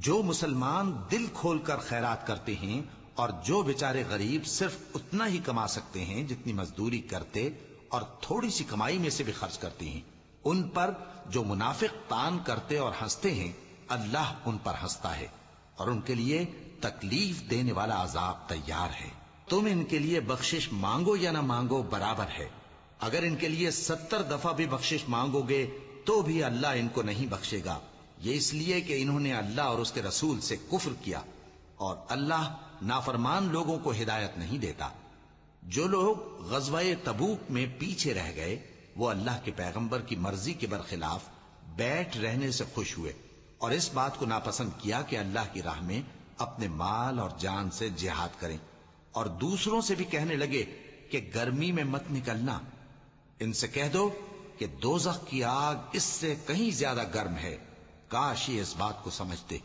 جو مسلمان دل کھول کر خیرات کرتے ہیں اور جو بیچارے غریب صرف اتنا ہی کما سکتے ہیں جتنی مزدوری کرتے اور تھوڑی سی کمائی میں سے بھی خرچ کرتے ہیں، ان پر جو منافق تان کرتے اور ہنستے ہیں، اللہ ان پر ہنستا ہے اور ان کے لیے تکلیف دینے والا عذاب تیار ہے۔ تم ان کے لیے بخشش مانگو یا نہ مانگو برابر ہے، اگر ان کے لیے 70 دفعہ بھی بخشش مانگو گے تو بھی اللہ ان کو نہیں بخشے گا، یہ اس لیے کہ انہوں نے اللہ اور اس کے رسول سے کفر کیا، اور اللہ نافرمان لوگوں کو ہدایت نہیں دیتا۔ جو لوگ غزوہ تبوک میں پیچھے رہ گئے وہ اللہ کے پیغمبر کی مرضی کے برخلاف بیٹھ رہنے سے خوش ہوئے اور اس بات کو ناپسند کیا کہ اللہ کی راہ میں اپنے مال اور جان سے جہاد کریں، اور دوسروں سے بھی کہنے لگے کہ گرمی میں مت نکلنا۔ ان سے کہہ دو کہ دوزخ کی آگ اس سے کہیں زیادہ گرم ہے، کاش یہ اس بات کو سمجھتے۔